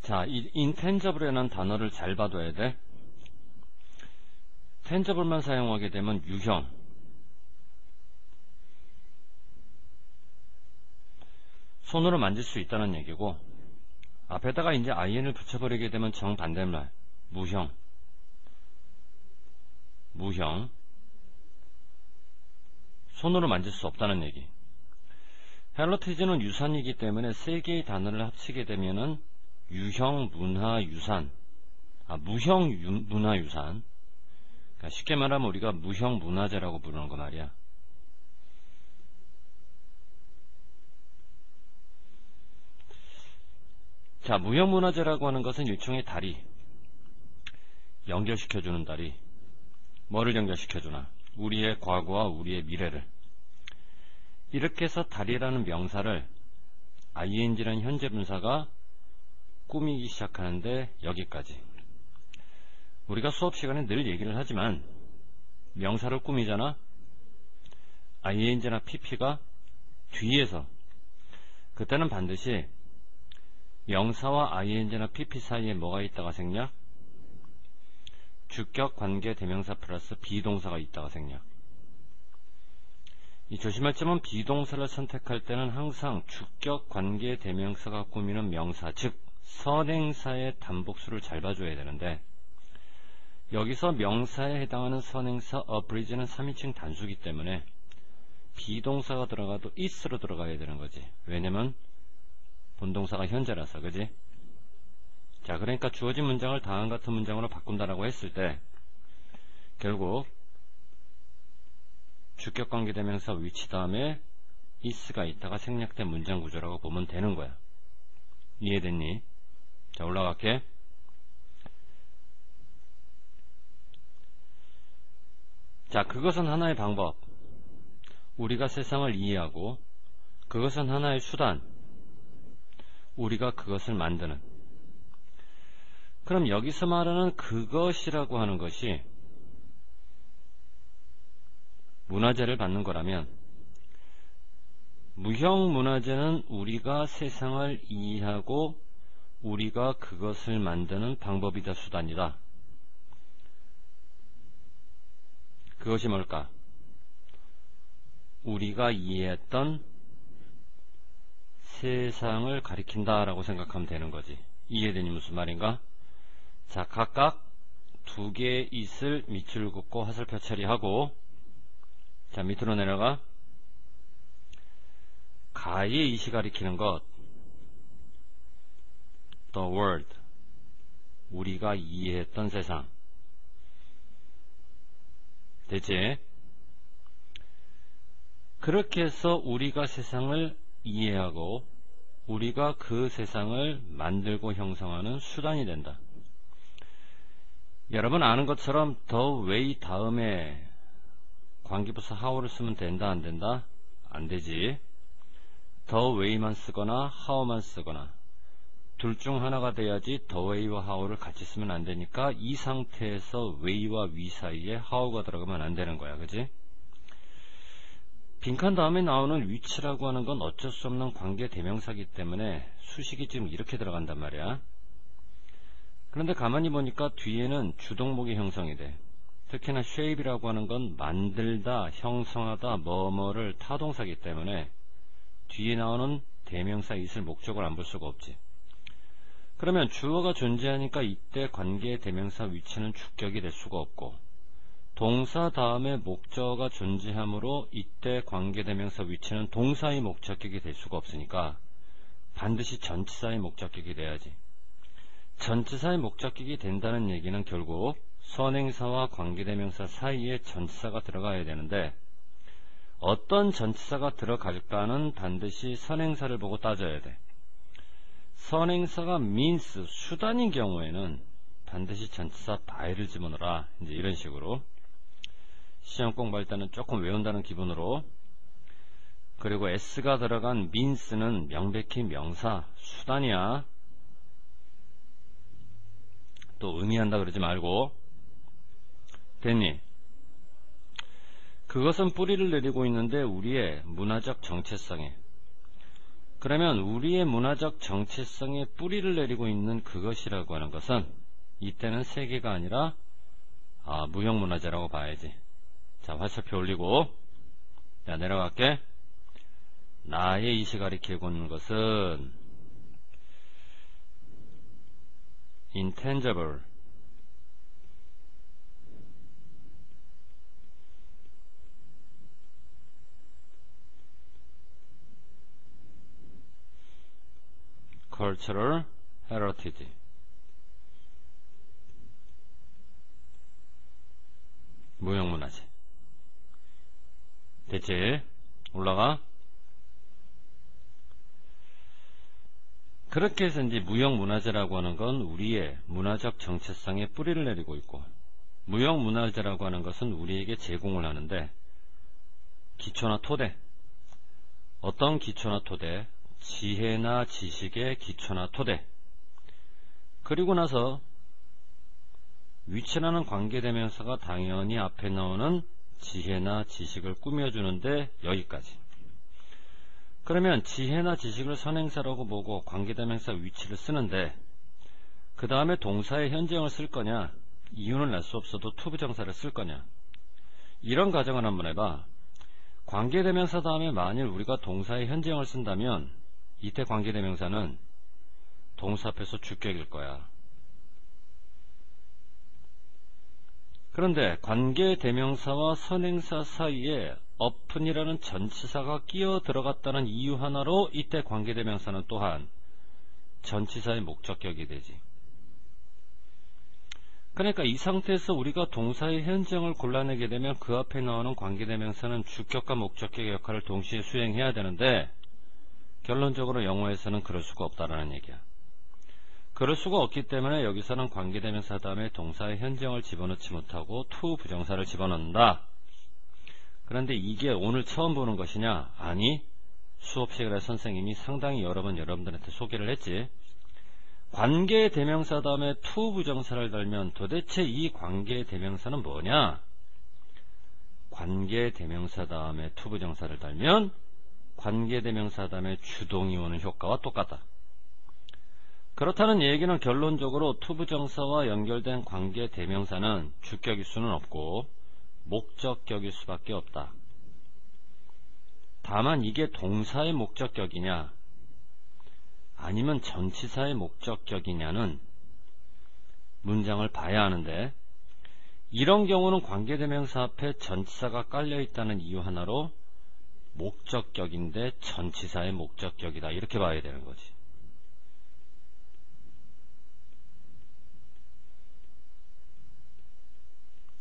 자, 이 intangible이라는 단어를 잘 봐둬야 돼. tangible만 사용하게 되면 유형, 손으로 만질 수 있다는 얘기고, 앞에다가 이제 in을 붙여버리게 되면 정반대말, 무형, 손으로 만질 수 없다는 얘기. 헬로티지는 유산이기 때문에 세 개의 단어를 합치게 되면은 유형 문화유산, 무형 문화유산. 그러니까 쉽게 말하면 우리가 무형 문화재라고 부르는 거 말이야. 자, 무형 문화재라고 하는 것은 일종의 다리, 연결시켜주는 다리. 뭐를 연결시켜주나? 우리의 과거와 우리의 미래를. 이렇게 해서 다리라는 명사를 ing라는 현재 분사가 꾸미기 시작하는데 여기까지. 우리가 수업 시간에 늘 얘기를 하지만 명사를 꾸미잖아. ing나 pp가 뒤에서, 그때는 반드시 명사와 ing나 pp 사이에 뭐가 있다가 생략? 주격 관계 대명사 플러스 비동사가 있다가 생략. 이 조심할 점은 비동사를 선택할 때는 항상 주격 관계 대명사가 꾸미는 명사, 즉 선행사의 단복수를 잘 봐줘야 되는데, 여기서 명사에 해당하는 선행사 abridge는 3인칭 단수기 때문에 비동사가 들어가도 is로 들어가야 되는 거지. 왜냐면 본동사가 현재라서. 그지? 자, 그러니까 주어진 문장을 다음 같은 문장으로 바꾼다라고 했을 때 결국 주격관계대명사 위치 다음에 is가 있다가 생략된 문장 구조라고 보면 되는 거야. 이해됐니? 자, 올라갈게. 자, 그것은 하나의 방법. 우리가 세상을 이해하고, 그것은 하나의 수단. 우리가 그것을 만드는. 그럼 여기서 말하는 그것이라고 하는 것이 문화재를 받는 거라면, 무형 문화재는 우리가 세상을 이해하고 우리가 그것을 만드는 방법이다, 수단이다. 그것이 뭘까? 우리가 이해했던 세상을 가리킨다라고 생각하면 되는 거지. 이해되니 무슨 말인가? 자, 각각 두 개의 it을 밑줄 긋고 화살표 처리하고, 자, 밑으로 내려가. 가의 it이 가리키는 것, the world, 우리가 이해했던 세상. 됐지? 그렇게 해서 우리가 세상을 이해하고 우리가 그 세상을 만들고 형성하는 수단이 된다. 여러분 아는 것처럼 the way 다음에 관계부사 how를 쓰면 된다, 안 된다? 안 되지. the way만 쓰거나 how만 쓰거나 둘 중 하나가 돼야지 the way와 how를 같이 쓰면 안 되니까 이 상태에서 way와 we 사이에 how가 들어가면 안 되는 거야. 그지? 빈칸 다음에 나오는 위치라고 하는 건 어쩔 수 없는 관계 대명사이기 때문에 수식이 지금 이렇게 들어간단 말이야. 그런데 가만히 보니까 뒤에는 주동목이 형성이 돼. 특히나 shape이라고 하는 건 만들다, 형성하다, 뭐뭐를 타동사이기 때문에 뒤에 나오는 대명사 it을 목적으로 안 볼 수가 없지. 그러면 주어가 존재하니까 이때 관계 대명사 위치는 주격이 될 수가 없고, 동사 다음에 목적어가 존재하므로 이때 관계대명사 위치는 동사의 목적격이 될 수가 없으니까 반드시 전치사의 목적격이 돼야지. 전치사의 목적격이 된다는 얘기는 결국 선행사와 관계대명사 사이에 전치사가 들어가야 되는데, 어떤 전치사가 들어갈까는 반드시 선행사를 보고 따져야 돼. 선행사가 means, 수단인 경우에는 반드시 전치사 by를 집어넣어라. 이제 이런 식으로. 시험 공부할 때는 조금 외운다는 기분으로. 그리고 s가 들어간 means는 명백히 명사, 수단이야. 또 의미한다 그러지 말고. 됐니? 그것은 뿌리를 내리고 있는데 우리의 문화적 정체성에, 그러면 우리의 문화적 정체성에 뿌리를 내리고 있는 그것이라고 하는 것은 이때는 세계가 아니라 무형문화재라고 봐야지. 자, 화살표 올리고, 자, 내려갈게. 나의 이시 가리키고 있는 것은 intangible, cultural heritage, 무형문화재. 됐지? 올라가. 그렇게 해서 이제 무형문화재라고 하는 건 우리의 문화적 정체성에 뿌리를 내리고 있고, 무형문화재라고 하는 것은 우리에게 제공을 하는데, 기초나 토대, 어떤 기초나 토대, 지혜나 지식의 기초나 토대, 그리고 나서 위치라는 관계대명사가 당연히 앞에 나오는 지혜나 지식을 꾸며주는데 여기까지. 그러면 지혜나 지식을 선행사라고 보고 관계대명사 위치를 쓰는데 그 다음에 동사의 현재형을 쓸 거냐, 이유는 알 수 없어도 투부정사를 쓸 거냐, 이런 가정을 한번 해봐. 관계대명사 다음에 만일 우리가 동사의 현재형을 쓴다면 이때 관계대명사는 동사 앞에서 주격일 거야. 그런데 관계대명사와 선행사 사이에 often이라는 전치사가 끼어 들어갔다는 이유 하나로 이때 관계대명사는 또한 전치사의 목적격이 되지. 그러니까 이 상태에서 우리가 동사의 현재형을 골라내게 되면 그 앞에 나오는 관계대명사는 주격과 목적격의 역할을 동시에 수행해야 되는데 결론적으로 영어에서는 그럴 수가 없다라는 얘기야. 그럴 수가 없기 때문에 여기서는 관계대명사 다음에 동사의 현재형을 집어넣지 못하고 to 부정사를 집어넣는다. 그런데 이게 오늘 처음 보는 것이냐? 아니, 수업 시간에 선생님이 상당히 여러 번 여러분들한테 소개를 했지. 관계대명사 다음에 to 부정사를 달면 도대체 이 관계대명사는 뭐냐? 관계대명사 다음에 to 부정사를 달면 관계대명사 다음에 주동이 오는 효과와 똑같다. 그렇다는 얘기는 결론적으로 to 부정사와 연결된 관계대명사는 주격일 수는 없고 목적격일 수밖에 없다. 다만 이게 동사의 목적격이냐 아니면 전치사의 목적격이냐는 문장을 봐야 하는데, 이런 경우는 관계대명사 앞에 전치사가 깔려있다는 이유 하나로 목적격인데 전치사의 목적격이다, 이렇게 봐야 되는 거지.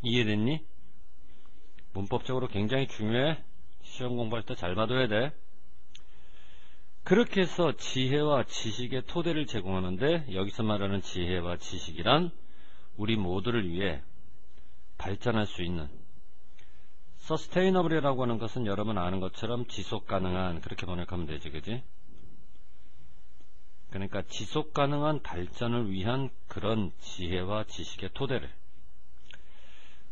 이해됐니? 문법적으로 굉장히 중요해. 시험 공부할 때 잘 봐둬야 돼. 그렇게 해서 지혜와 지식의 토대를 제공하는데, 여기서 말하는 지혜와 지식이란 우리 모두를 위해 발전할 수 있는, 서스테이너블이라고 하는 것은 여러분 아는 것처럼 지속가능한, 그렇게 번역하면 되지, 그지? 그러니까 지속가능한 발전을 위한 그런 지혜와 지식의 토대를,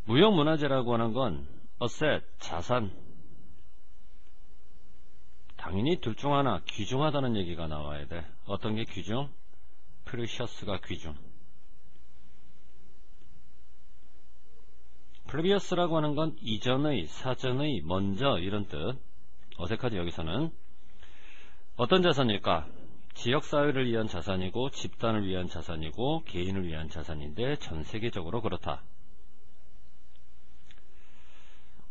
무형문화재라고 하는 건 어셋, 자산, 당연히 둘 중 하나, 귀중하다는 얘기가 나와야 돼. 어떤 게 귀중? 프리셔스가 귀중. 프리비어스라고 하는 건 이전의, 사전의, 먼저, 이런 뜻. 어색하지 여기서는. 어떤 자산일까? 지역사회를 위한 자산이고, 집단을 위한 자산이고, 개인을 위한 자산인데 전 세계적으로 그렇다.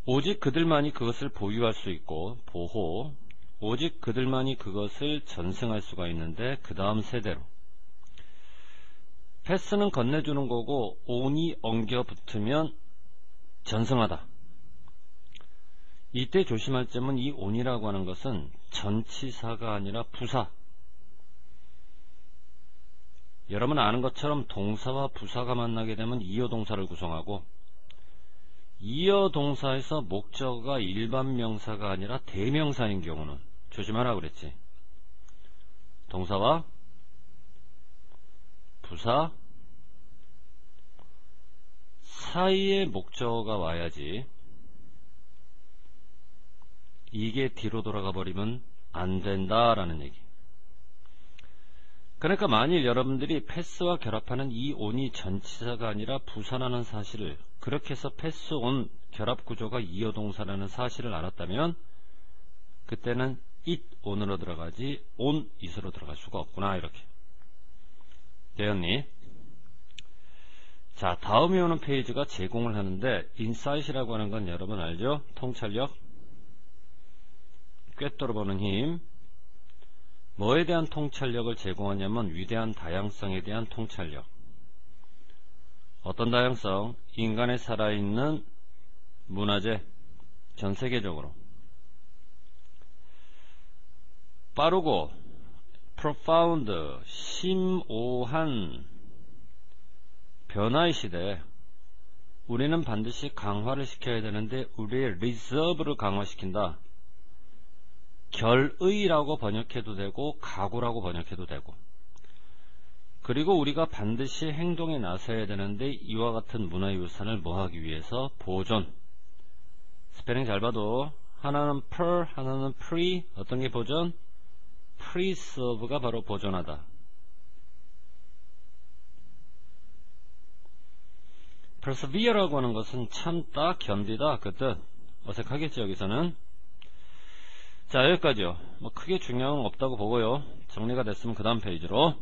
오직 그들만이 그것을 보유할 수 있고, 보호, 오직 그들만이 그것을 전승할 수가 있는데 그 다음 세대로. 패스는 건네주는 거고, 온이 엉겨 붙으면 전승하다. 이때 조심할 점은 이 온이라고 하는 것은 전치사가 아니라 부사. 여러분 아는 것처럼 동사와 부사가 만나게 되면 이어동사를 구성하고, 이어동사에서 목적어가 일반 명사가 아니라 대명사인 경우는 조심하라 그랬지. 동사와 부사 사이에 목적어가 와야지. 이게 뒤로 돌아가 버리면 안 된다라는 얘기. 그러니까 만일 여러분들이 패스와 결합하는 이 on이 전치사가 아니라 부사라는 사실을, 그렇게 해서 패스 on 결합구조가 이어동사라는 사실을 알았다면 그때는 it on으로 들어가지 on it으로 들어갈 수가 없구나. 이렇게 되었니? 자, 다음에 오는 페이지가 제공을 하는데 insight이라고 하는 건 여러분 알죠? 통찰력, 꿰뚫어보는 힘. 뭐에 대한 통찰력을 제공하냐면 위대한 다양성에 대한 통찰력. 어떤 다양성? 인간의 살아있는 문화재, 전 세계적으로 빠르고 profound, 심오한 변화의 시대에 우리는 반드시 강화를 시켜야 되는데 우리의 reserve를 강화시킨다. 결의라고 번역해도 되고 각오라고 번역해도 되고, 그리고 우리가 반드시 행동에 나서야 되는데 이와 같은 문화유산을 뭐하기 위해서? 보존. 스페링 잘 봐도 하나는 per, 하나는 pre. 어떤 게 보존? preserve가 바로 보존하다. persevere라고 하는 것은 참다, 견디다 그 뜻. 어색하겠죠 여기서는. 자, 여기까지요. 뭐 크게 중요한 건 없다고 보고요. 정리가 됐으면 그 다음 페이지로